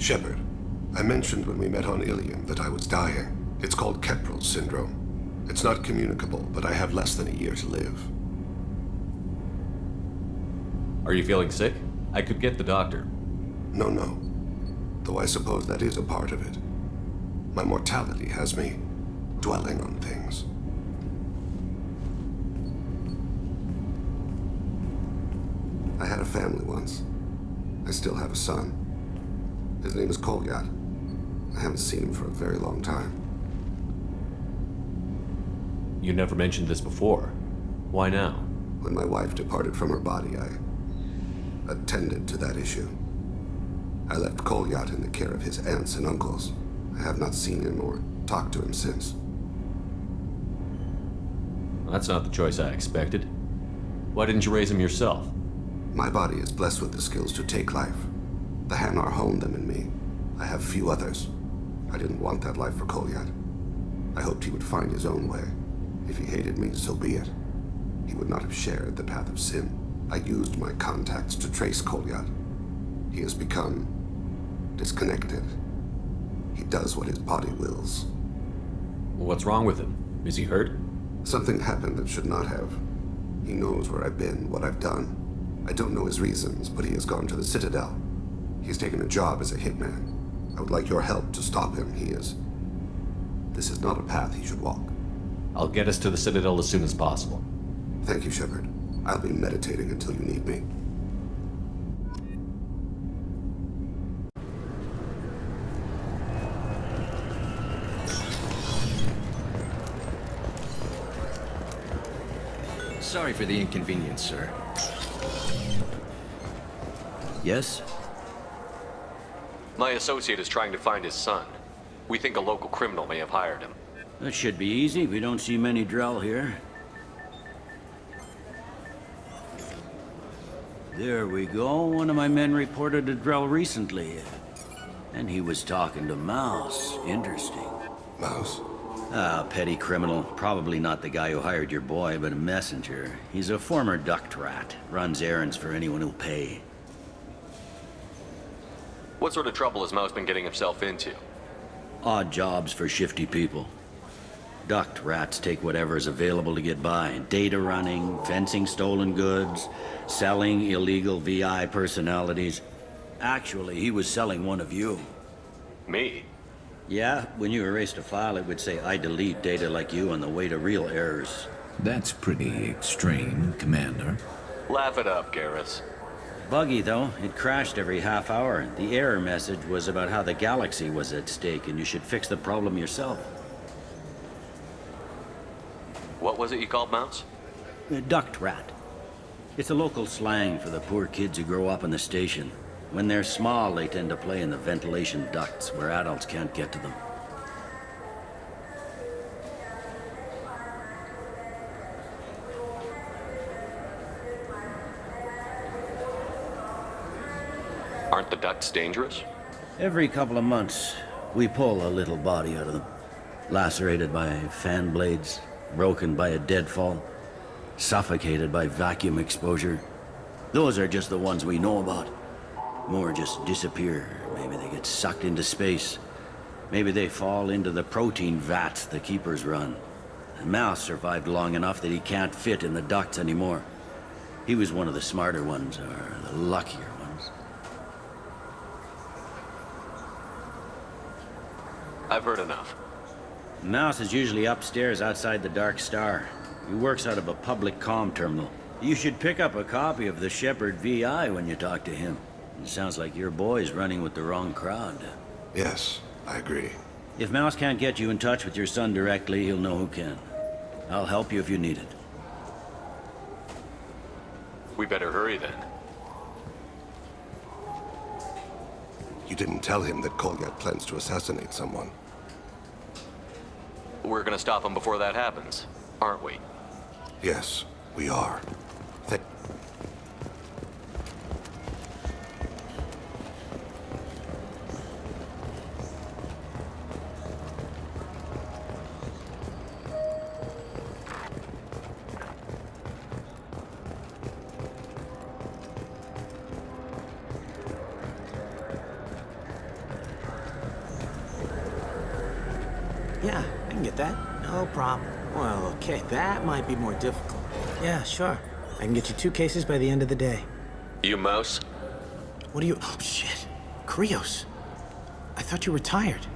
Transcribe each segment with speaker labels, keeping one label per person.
Speaker 1: Shepard, I mentioned when we met on Ilium that I was dying. It's called Keprel's syndrome. It's not communicable, but I have less than a year to live.
Speaker 2: Are you feeling sick? I could get the doctor.
Speaker 1: No. Though I suppose that is a part of it. My mortality has me dwelling on things. I had a family once. I still have a son. His name is Kolyat. I haven't seen him for a very long time.
Speaker 2: You never mentioned this before. Why now?
Speaker 1: When my wife departed from her body, I attended to that issue. I left Kolyat in the care of his aunts and uncles. I have not seen him or talked to him since.
Speaker 2: That's not the choice I expected. Why didn't you raise him yourself?
Speaker 1: My body is blessed with the skills to take life. The Hanar honed them in me. I have few others. I didn't want that life for Kolyat. I hoped he would find his own way. If he hated me, so be it. He would not have shared the path of sin. I used my contacts to trace Kolyat. He has become disconnected. He does what his body wills.
Speaker 2: What's wrong with him? Is he hurt?
Speaker 1: Something happened that should not have. He knows where I've been, what I've done. I don't know his reasons, but he has gone to the Citadel. He's taken a job as a hitman. I would like your help to stop him. This is not a path he should walk.
Speaker 2: I'll get us to the Citadel as soon as possible.
Speaker 1: Thank you, Shepard. I'll be meditating until you need me.
Speaker 3: Sorry for the inconvenience, sir. Yes?
Speaker 2: My associate is trying to find his son. We think a local criminal may have hired him.
Speaker 4: That should be easy. We don't see many Drell here. There we go. One of my men reported a Drell recently. And he was talking to Mouse. Interesting.
Speaker 1: Mouse?
Speaker 4: Ah, petty criminal. Probably not the guy who hired your boy, but a messenger. He's a former duct rat. Runs errands for anyone who'll pay.
Speaker 2: What sort of trouble has Mouse been getting himself into?
Speaker 4: Odd jobs for shifty people. Duct rats take whatever is available to get by. Data running, fencing stolen goods, selling illegal VI personalities. Actually, he was selling one of you.
Speaker 2: Me?
Speaker 4: Yeah, when you erased a file, it would say, I delete data like you on the way to real errors.
Speaker 5: That's pretty extreme, Commander.
Speaker 2: Laugh it up, Garrus.
Speaker 4: Buggy, though. It crashed every half hour. The error message was about how the galaxy was at stake, and you should fix the problem yourself.
Speaker 2: What was it you called Mouse?
Speaker 4: Duct rat. It's a local slang for the poor kids who grow up in the station. When they're small, they tend to play in the ventilation ducts where adults can't get to them.
Speaker 2: Aren't the ducts dangerous?
Speaker 4: Every couple of months, we pull a little body out of them. Lacerated by fan blades, broken by a deadfall, suffocated by vacuum exposure. Those are just the ones we know about. More just disappear. Maybe they get sucked into space. Maybe they fall into the protein vats the keepers run. And Mouse survived long enough that he can't fit in the ducts anymore. He was one of the smarter ones, or the luckier ones.
Speaker 2: I've heard enough.
Speaker 4: Mouse is usually upstairs outside the Dark Star. He works out of a public comm terminal. You should pick up a copy of the Shepard VI when you talk to him. It sounds like your boy's running with the wrong crowd.
Speaker 1: Yes, I agree.
Speaker 4: If Mouse can't get you in touch with your son directly, he'll know who can. I'll help you if you need it.
Speaker 2: We better hurry then.
Speaker 1: You didn't tell him that Kolyat plans to assassinate someone.
Speaker 2: We're gonna stop him before that happens, aren't we?
Speaker 1: Yes, we are.
Speaker 6: get that? No problem. Well, okay, that might be more difficult. Yeah, sure. I can get you 2 cases by the end of the day.
Speaker 2: You mouse?
Speaker 6: What are you... Oh, shit. Krios. I thought you retired.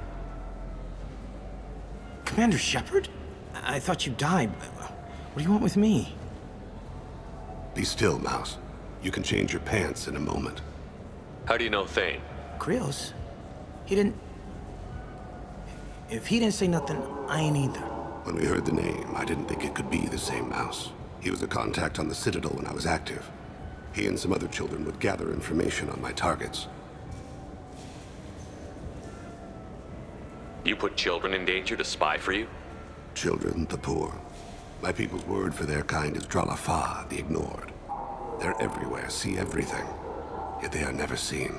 Speaker 6: Commander Shepard? I thought you died. What do you want with me?
Speaker 1: Be still, Mouse. You can change your pants in a moment.
Speaker 2: How do you know Thane?
Speaker 6: Krios? He didn't... If he didn't say nothing, I ain't either.
Speaker 1: When we heard the name, I didn't think it could be the same Mouse. He was a contact on the Citadel when I was active. He and some other children would gather information on my targets.
Speaker 2: You put children in danger to spy for you?
Speaker 1: Children, the poor. My people's word for their kind is Dralafa, the ignored. They're everywhere, see everything, yet they are never seen.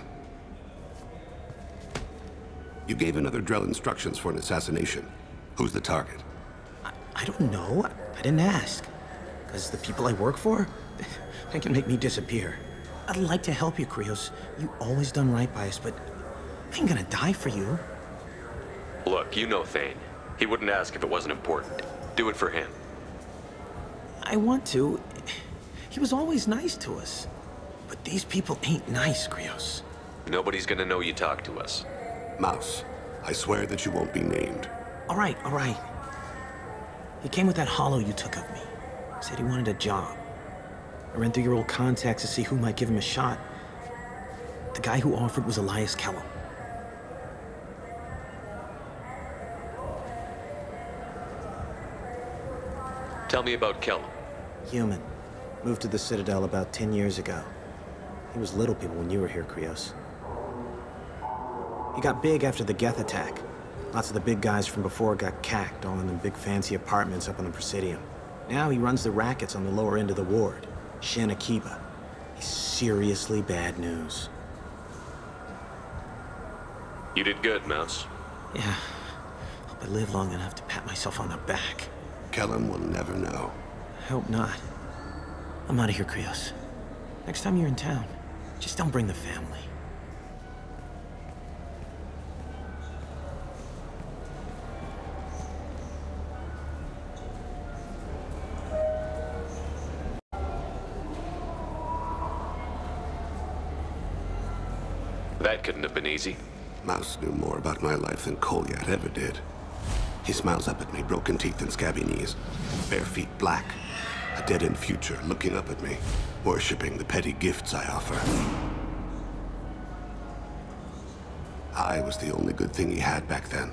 Speaker 1: You gave another Drell instructions for an assassination. Who's the target?
Speaker 6: I don't know. I didn't ask. Because the people I work for, they can make me disappear. I'd like to help you, Krios. You always done right by us, but I ain't gonna die for you.
Speaker 2: Look, you know Thane. He wouldn't ask if it wasn't important. Do it for him.
Speaker 6: I want to. He was always nice to us. But these people ain't nice, Krios.
Speaker 2: Nobody's gonna know you talked to us.
Speaker 1: Mouse, I swear that you won't be named.
Speaker 6: All right, all right. He came with that hollow you took of me. Said he wanted a job. I ran through your old contacts to see who might give him a shot. The guy who offered was Elias Kellum.
Speaker 2: Tell me about Kellum.
Speaker 6: Human. Moved to the Citadel about 10 years ago. He was little people when you were here, Krios. He got big after the Geth attack. Lots of the big guys from before got cacked, all in them big fancy apartments up on the Presidium. Now he runs the rackets on the lower end of the ward, Shin Akiba. He's seriously bad news.
Speaker 2: You did good, Mouse.
Speaker 6: Yeah. Hope I live long enough to pat myself on the back.
Speaker 1: Kellum will never know.
Speaker 6: I hope not. I'm out of here, Krios. Next time you're in town, just don't bring the family.
Speaker 2: That couldn't have been easy.
Speaker 1: Mouse knew more about my life than Kolyat ever did. He smiles up at me, broken teeth and scabby knees, bare feet black, a dead-end future looking up at me, worshipping the petty gifts I offer. I was the only good thing he had back then,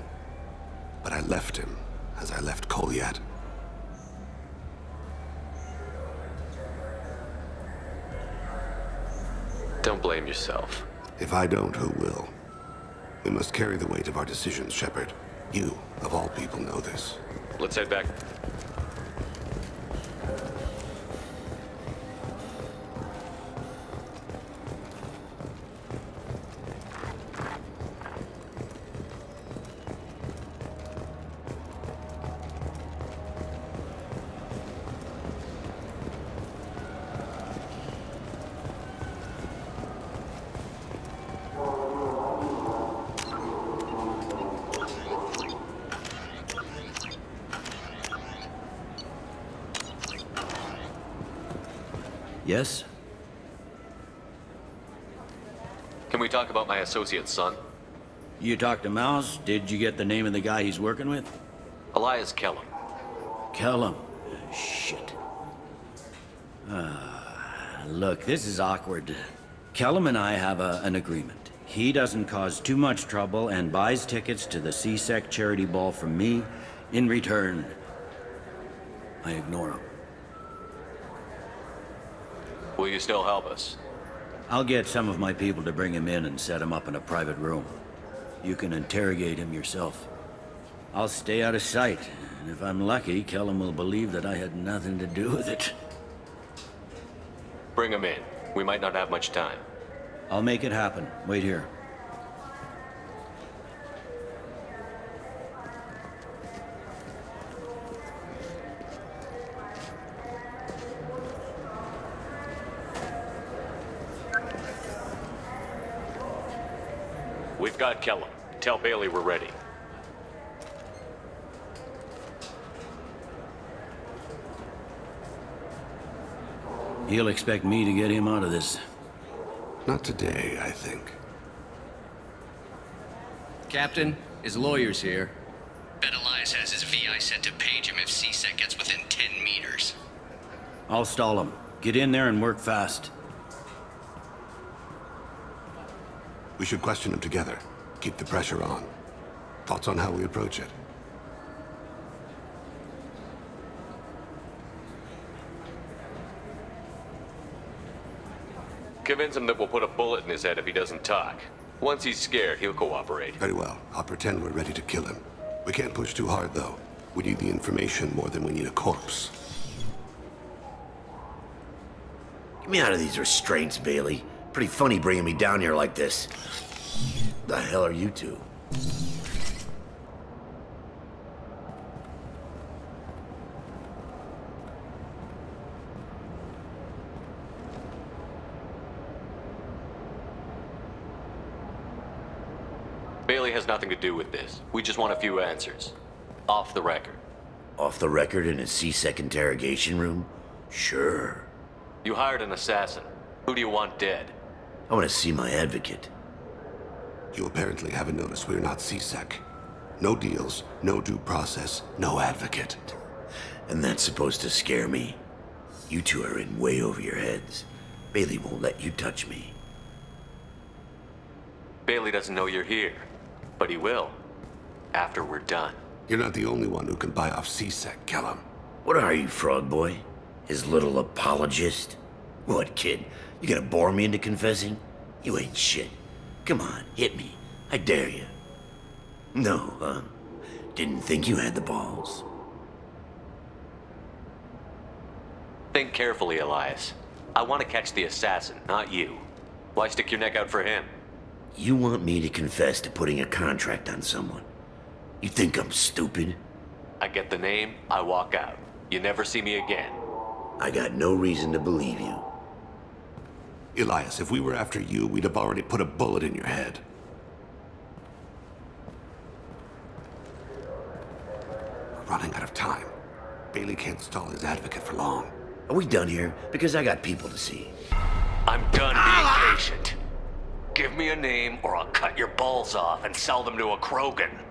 Speaker 1: but I left him as I left Kolyat.
Speaker 2: Don't blame yourself.
Speaker 1: If I don't, who will? We must carry the weight of our decisions, Shepard. You, of all people, know this.
Speaker 2: Let's head back.
Speaker 3: Yes?
Speaker 2: Can we talk about my associate's son?
Speaker 4: You talked to Mouse? Did you get the name of the guy he's working with?
Speaker 2: Elias Kellum.
Speaker 4: Kellum. Shit. Look, this is awkward. Kellum and I have an agreement. He doesn't cause too much trouble and buys tickets to the C-Sec charity ball from me. In return, I ignore him.
Speaker 2: Will you still help us?
Speaker 4: I'll get some of my people to bring him in and set him up in a private room. You can interrogate him yourself. I'll stay out of sight, and if I'm lucky, Kellum will believe that I had nothing to do with it.
Speaker 2: Bring him in. We might not have much time.
Speaker 4: I'll make it happen. Wait here.
Speaker 2: We've got Kellum. Tell Bailey we're ready.
Speaker 4: He'll expect me to get him out of this.
Speaker 1: Not today, I think.
Speaker 3: Captain, his lawyer's here.
Speaker 7: Bet Elias has his VI set to page him if CSEC gets within 10 meters.
Speaker 4: I'll stall him. Get in there and work fast.
Speaker 1: We should question him together. Keep the pressure on. Thoughts on how we approach it?
Speaker 2: Convince him that we'll put a bullet in his head if he doesn't talk. Once he's scared, he'll cooperate.
Speaker 1: Very well. I'll pretend we're ready to kill him. We can't push too hard, though. We need the information more than we need a corpse.
Speaker 8: Get me out of these restraints, Bailey. Pretty funny bringing me down here like this. The hell are you two?
Speaker 2: Bailey has nothing to do with this. We just want a few answers. Off the record.
Speaker 8: Off the record in a C-Sec interrogation room? Sure.
Speaker 2: You hired an assassin. Who do you want dead?
Speaker 8: I want to see my advocate.
Speaker 1: You apparently haven't noticed we're not CSEC. No deals, no due process, no advocate.
Speaker 8: And that's supposed to scare me. You two are in way over your heads. Bailey won't let you touch me.
Speaker 2: Bailey doesn't know you're here. But he will. After we're done.
Speaker 1: You're not the only one who can buy off CSEC, Kellum.
Speaker 8: What are you, Frog Boy? His little apologist? What, kid? You gonna bore me into confessing? You ain't shit. Come on, hit me. I dare you. No, huh? Didn't think you had the balls.
Speaker 2: Think carefully, Elias. I want to catch the assassin, not you. Why stick your neck out for him?
Speaker 8: You want me to confess to putting a contract on someone? You think I'm stupid?
Speaker 2: I get the name, I walk out. You never see me again.
Speaker 8: I got no reason to believe you.
Speaker 1: Elias, if we were after you, we'd have already put a bullet in your head. We're running out of time. Bailey can't stall his advocate for long.
Speaker 8: Are we done here? Because I got people to see.
Speaker 2: I'm done being patient. Give me a name or I'll cut your balls off and sell them to a Krogan.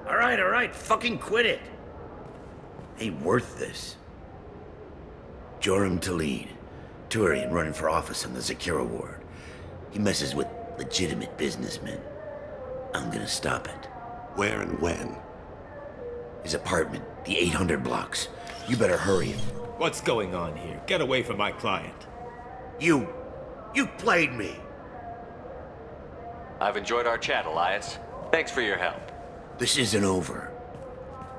Speaker 8: All right, fucking quit it. Ain't worth this. Joram Talid, Turian running for office on the Zakira ward. He messes with legitimate businessmen. I'm gonna stop it.
Speaker 1: Where and when?
Speaker 8: His apartment, the 800 blocks. You better hurry it.
Speaker 9: What's going on here? Get away from my client.
Speaker 8: You played me.
Speaker 2: I've enjoyed our chat, Elias. Thanks for your help.
Speaker 8: This isn't over.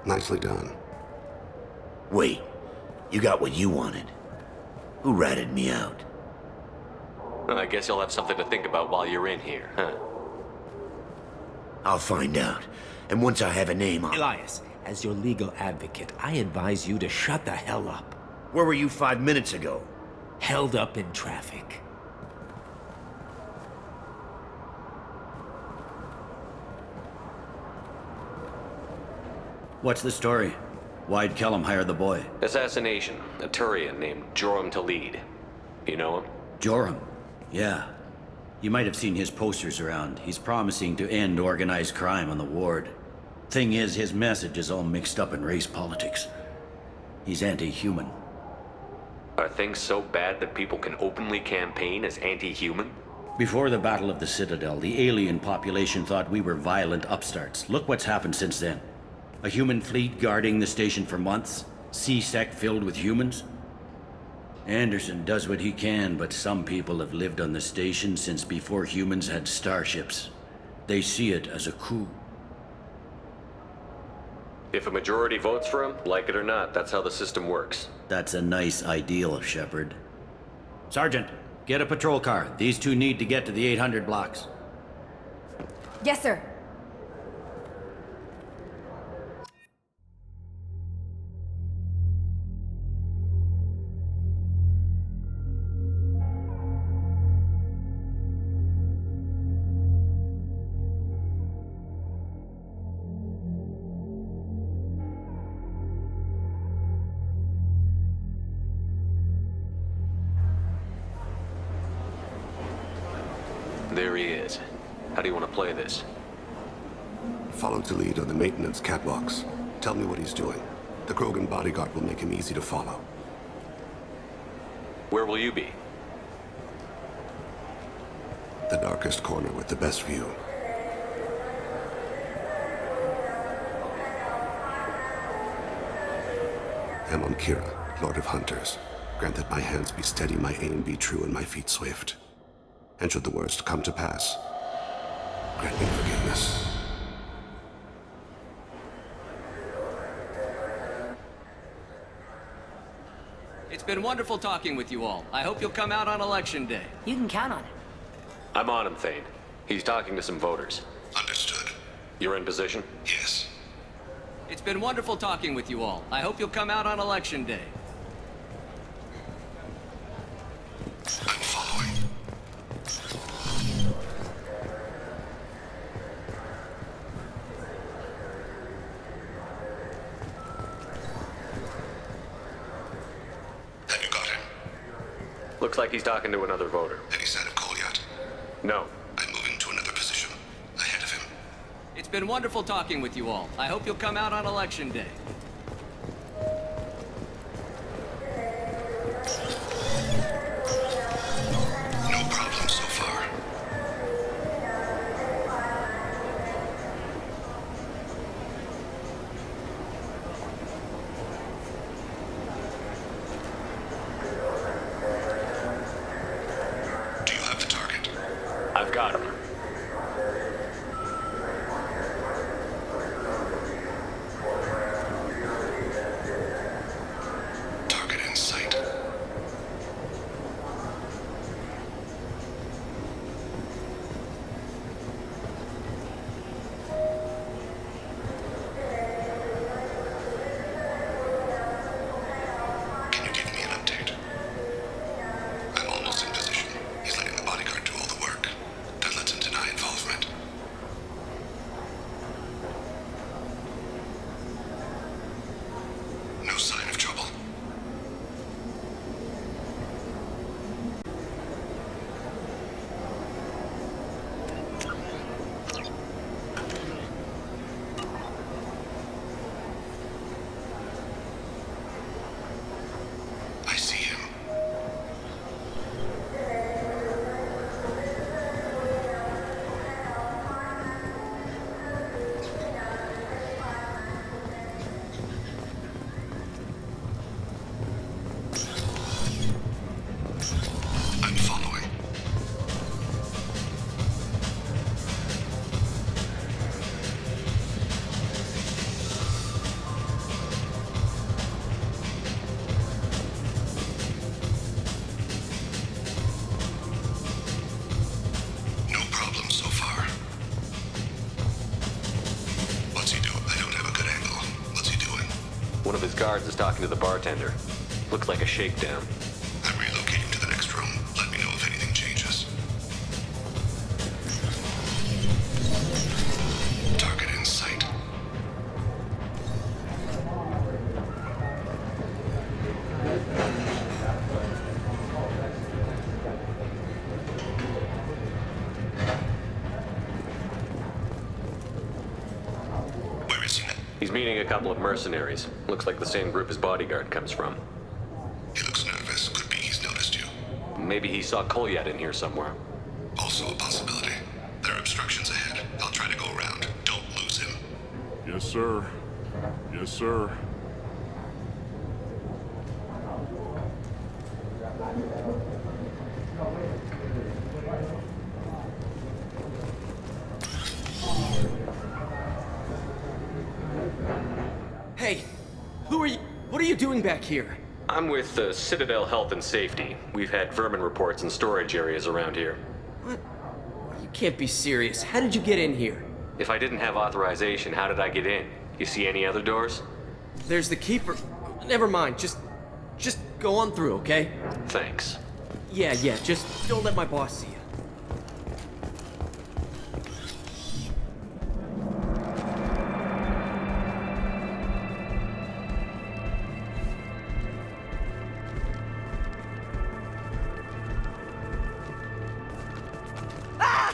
Speaker 1: Nicely done.
Speaker 8: Wait, you got what you wanted. Who ratted me out?
Speaker 2: I guess you'll have something to think about while you're in here, huh?
Speaker 8: I'll find out. And once I have a name, I'll...
Speaker 9: Elias, as your legal advocate, I advise you to shut the hell up.
Speaker 8: Where were you 5 minutes ago?
Speaker 9: Held up in traffic.
Speaker 4: What's the story? Why'd Kellum hire the boy?
Speaker 2: Assassination. A Turian named Joram Talid. You know him?
Speaker 4: Joram? Yeah. You might have seen his posters around. He's promising to end organized crime on the ward. Thing is, his message is all mixed up in race politics. He's anti-human.
Speaker 2: Are things so bad that people can openly campaign as anti-human?
Speaker 4: Before the Battle of the Citadel, the alien population thought we were violent upstarts. Look what's happened since then. A human fleet guarding the station for months? C-Sec filled with humans? Anderson does what he can, but some people have lived on the station since before humans had starships. They see it as a coup.
Speaker 2: If a majority votes for him, like it or not, that's how the system works.
Speaker 4: That's a nice ideal, Shepard. Sergeant, get a patrol car. These two need to get to the 800 blocks.
Speaker 10: Yes, sir.
Speaker 2: There he is. How do you want to play this?
Speaker 1: Follow to lead on the maintenance catwalks. Tell me what he's doing. The Krogan bodyguard will make him easy to follow.
Speaker 2: Where will you be?
Speaker 1: The darkest corner with the best view. Amon Kira, Lord of Hunters. Grant that my hands be steady, my aim be true, and my feet swift. And should the worst come to pass, grant me forgiveness.
Speaker 3: It's been wonderful talking with you all. I hope you'll come out on Election Day.
Speaker 10: You can count on it.
Speaker 2: I'm on him, Thane. He's talking to some voters.
Speaker 1: Understood.
Speaker 2: You're in position?
Speaker 1: Yes.
Speaker 3: It's been wonderful talking with you all. I hope you'll come out on Election Day.
Speaker 1: I'm following. Have you got him?
Speaker 2: Looks like he's talking to another voter.
Speaker 1: Any sign of Cole yet?
Speaker 2: No.
Speaker 1: I'm moving to another position. Ahead of him.
Speaker 3: It's been wonderful talking with you all. I hope you'll come out on Election Day.
Speaker 1: No problem so far. Do you have the target?
Speaker 2: I've got him.
Speaker 1: Target in sight. Can you give me an update? I'm almost in position. He's letting the bodyguard do all the work. That lets him deny involvement. No sign of trouble. I see him. I'm following. No problem so far. What's he doing? I don't have a good angle. What's he doing?
Speaker 2: One of his guards is talking to the bartender. Looks like a shakedown.
Speaker 1: I'm relocating to the next room. Let me know if anything changes. Target in sight. Where is he now?
Speaker 2: He's meeting a couple of mercenaries. Looks like the same group his bodyguard comes from.
Speaker 1: He looks nervous. Could be he's noticed you.
Speaker 2: Maybe he saw Kolyat in here somewhere.
Speaker 1: Also a possibility. There are obstructions ahead. I'll try to go around. Don't lose him.
Speaker 11: Yes, sir. Yes, sir.
Speaker 12: Hey, who are you? What are you doing back here?
Speaker 2: I'm with Citadel Health and Safety. We've had vermin reports in storage areas around here.
Speaker 12: What? You can't be serious. How did you get in here?
Speaker 2: If I didn't have authorization, how did I get in? You see any other doors?
Speaker 12: There's the keeper. Never mind. Just go on through, okay?
Speaker 2: Thanks.
Speaker 12: Yeah. Just don't let my boss see you. Ah!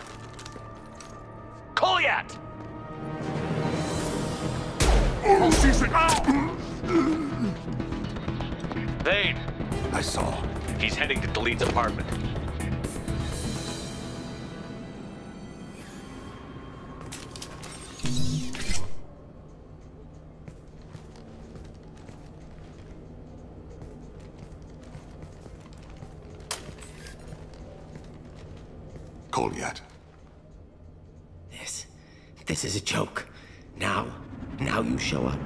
Speaker 11: Oh, C-Sec! Ow!
Speaker 2: Vane!
Speaker 1: I saw.
Speaker 2: He's heading to Delete's apartment.
Speaker 1: Kolyat.
Speaker 9: This is a joke. Now you show up.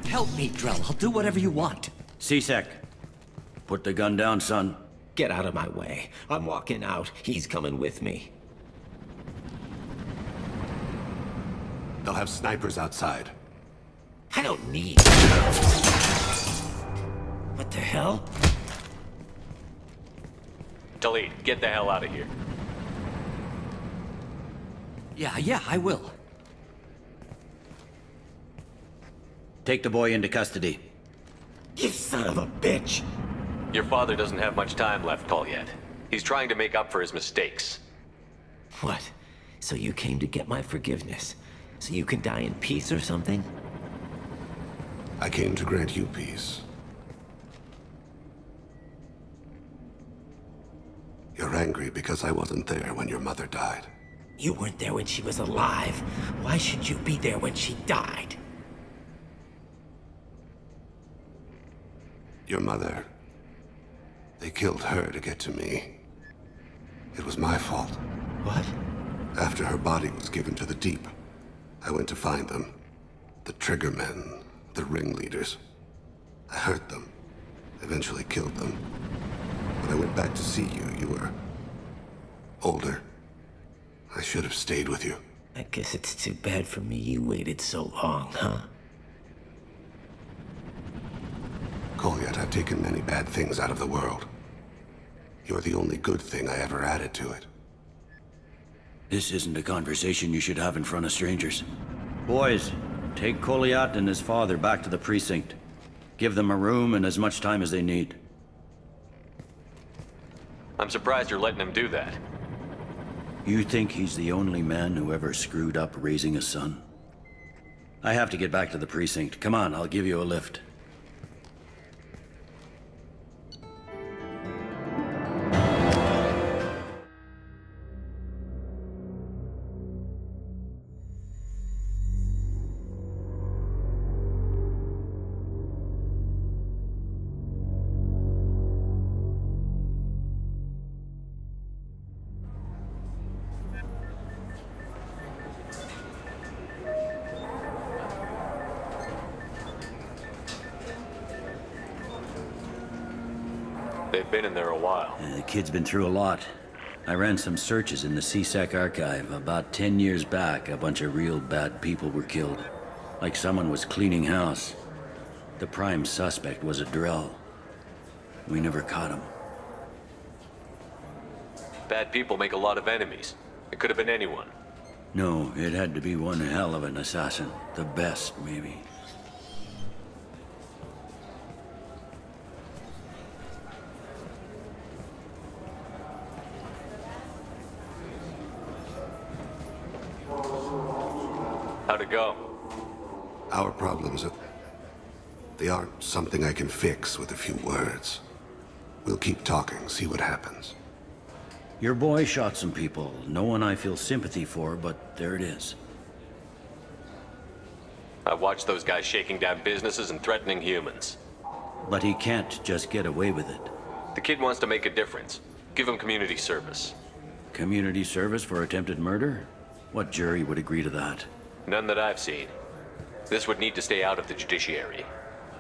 Speaker 3: Help me, Drell. I'll do whatever you want.
Speaker 4: C-Sec, put the gun down, son.
Speaker 9: Get out of my way. I'm walking out. He's coming with me.
Speaker 1: They'll have snipers outside.
Speaker 9: I don't need... What the hell?
Speaker 2: Delete, get the hell out of here.
Speaker 3: Yeah, I will.
Speaker 4: Take the boy into custody.
Speaker 9: You son of a bitch!
Speaker 2: Your father doesn't have much time left, Kolyat. He's trying to make up for his mistakes.
Speaker 9: What? So you came to get my forgiveness? So you can die in peace or something?
Speaker 1: I came to grant you peace. You're angry because I wasn't there when your mother died.
Speaker 9: You weren't there when she was alive. Why should you be there when she died?
Speaker 1: Your mother... They killed her to get to me. It was my fault.
Speaker 9: What?
Speaker 1: After her body was given to the Deep, I went to find them. The Triggermen, the ringleaders. I hurt them, eventually killed them. When I went back to see you, you were... older. I should have stayed with you.
Speaker 9: I guess it's too bad for me you waited so long, huh?
Speaker 1: Kolyat, I've taken many bad things out of the world. You're the only good thing I ever added to it.
Speaker 4: This isn't a conversation you should have in front of strangers. Boys, take Kolyat and his father back to the precinct. Give them a room and as much time as they need.
Speaker 2: I'm surprised you're letting him do that.
Speaker 4: You think he's the only man who ever screwed up raising a son? I have to get back to the precinct. Come on, I'll give you a lift.
Speaker 2: They've been in there a while.
Speaker 4: The kid's been through a lot. I ran some searches in the C-Sec archive. About 10 years back, a bunch of real bad people were killed. Like someone was cleaning house. The prime suspect was a Drell. We never caught him.
Speaker 2: Bad people make a lot of enemies. It could have been anyone.
Speaker 4: No, it had to be one hell of an assassin. The best, maybe.
Speaker 2: How'd it go?
Speaker 1: Our problems they aren't something I can fix with a few words. We'll keep talking, see what happens.
Speaker 4: Your boy shot some people. No one I feel sympathy for, but there it is.
Speaker 2: I watched those guys shaking down businesses and threatening humans.
Speaker 4: But he can't just get away with it.
Speaker 2: The kid wants to make a difference. Give him community service.
Speaker 4: Community service for attempted murder? What jury would agree to that?
Speaker 2: None that I've seen. This would need to stay out of the judiciary.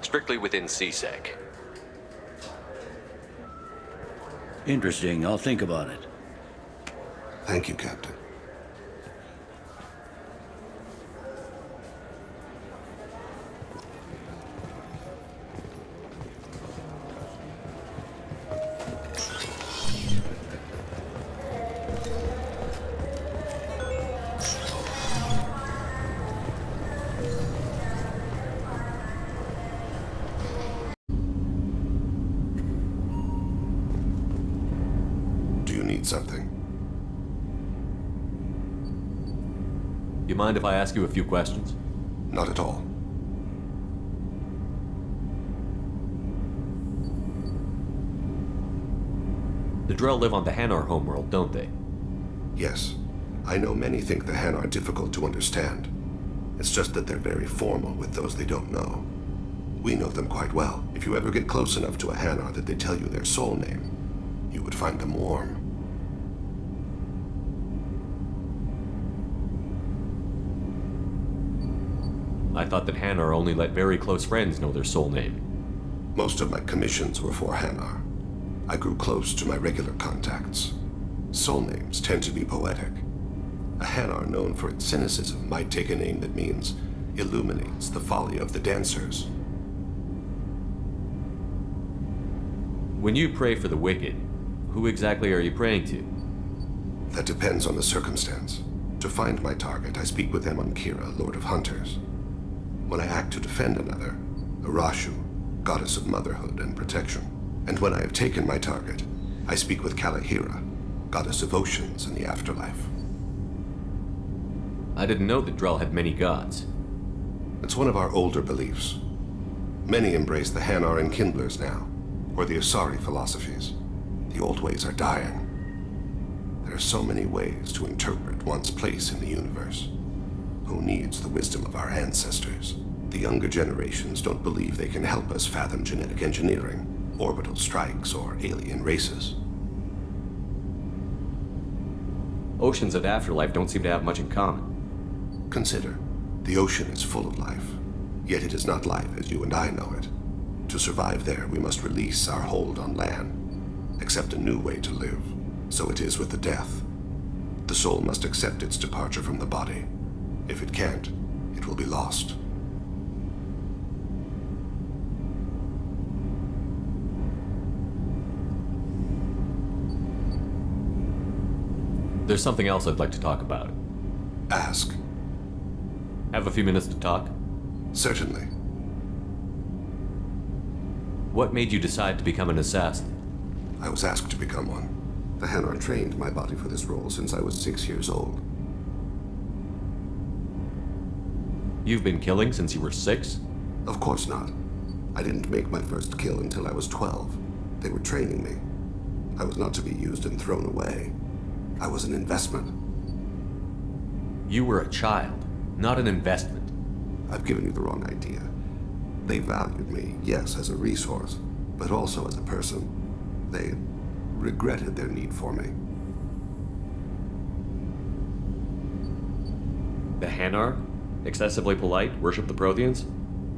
Speaker 2: Strictly within C-Sec.
Speaker 4: Interesting. I'll think about it.
Speaker 1: Thank you, Captain. Do you need something?
Speaker 2: You mind if I ask you a few questions?
Speaker 1: Not at all.
Speaker 2: The Drell live on the Hanar homeworld, don't they?
Speaker 1: Yes. I know many think the Han are difficult to understand. It's just that they're very formal with those they don't know. We know them quite well. If you ever get close enough to a Hanar that they tell you their soul name, you would find them warm.
Speaker 2: I thought that Hanar only let very close friends know their soul name.
Speaker 1: Most of my commissions were for Hanar. I grew close to my regular contacts. Soul names tend to be poetic. A Hanar known for its cynicism might take a name that means illuminates the folly of the dancers.
Speaker 2: When you pray for the wicked, who exactly are you praying to?
Speaker 1: That depends on the circumstance. To find my target, I speak with Emon Kira, Lord of Hunters. When I act to defend another, Arashu, goddess of motherhood and protection. And when I have taken my target, I speak with Kalahira, goddess of oceans and the afterlife.
Speaker 2: I didn't know that Drell had many gods.
Speaker 1: It's one of our older beliefs. Many embrace the Hanar and Kindlers now, or the Asari philosophies. The old ways are dying. There are so many ways to interpret one's place in the universe. Who needs the wisdom of our ancestors? The younger generations don't believe they can help us fathom genetic engineering, orbital strikes, or alien races.
Speaker 2: Oceans and afterlife don't seem to have much in common.
Speaker 1: Consider, the ocean is full of life, yet it is not life as you and I know it. To survive there, we must release our hold on land, accept a new way to live. So it is with the death. The soul must accept its departure from the body. If it can't, it will be lost.
Speaker 2: There's something else I'd like to talk about.
Speaker 1: Ask.
Speaker 2: Have a few minutes to talk?
Speaker 1: Certainly.
Speaker 2: What made you decide to become an assassin?
Speaker 1: I was asked to become one. The Hanar trained my body for this role since I was 6 years old.
Speaker 2: You've been killing since you were 6?
Speaker 1: Of course not. I didn't make my first kill until I was 12. They were training me. I was not to be used and thrown away. I was an investment.
Speaker 2: You were a child, not an investment.
Speaker 1: I've given you the wrong idea. They valued me, yes, as a resource, but also as a person. They regretted their need for me.
Speaker 2: The Hanar? Excessively polite, worship the Protheans?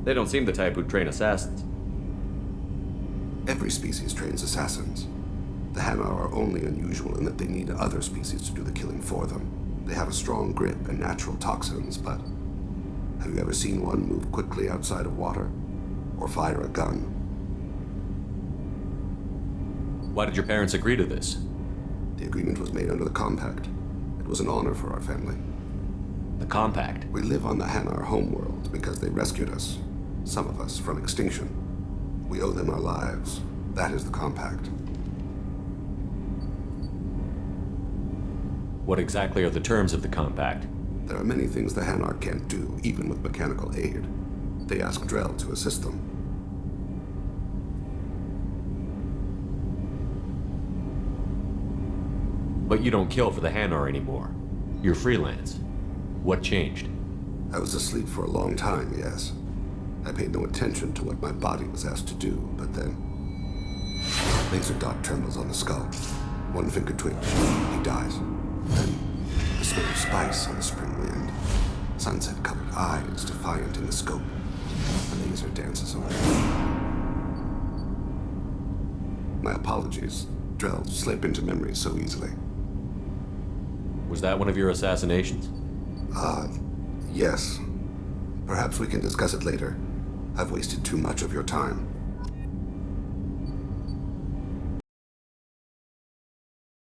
Speaker 2: They don't seem the type who'd train assassins.
Speaker 1: Every species trains assassins. The Hanar are only unusual in that they need other species to do the killing for them. They have a strong grip and natural toxins, but have you ever seen one move quickly outside of water? Or fire a gun?
Speaker 2: Why did your parents agree to this?
Speaker 1: The agreement was made under the Compact. It was an honor for our family.
Speaker 2: The Compact?
Speaker 1: We live on the Hanar homeworld because they rescued us. Some of us from extinction. We owe them our lives. That is the Compact.
Speaker 2: What exactly are the terms of the Compact?
Speaker 1: There are many things the Hanar can't do, even with mechanical aid. They ask Drell to assist them.
Speaker 2: But you don't kill for the Hanar anymore. You're freelance. What changed?
Speaker 1: I was asleep for a long time, yes. I paid no attention to what my body was asked to do, but then... Laser dot trembles on the skull. One finger twitch. He dies. Then, the smell of spice on the spring wind. Sunset-colored eyes defiant in the scope. The laser dances away. My apologies. Drell slip into memory so easily.
Speaker 2: Was that one of your assassinations?
Speaker 1: Yes. Perhaps we can discuss it later. I've wasted too much of your time.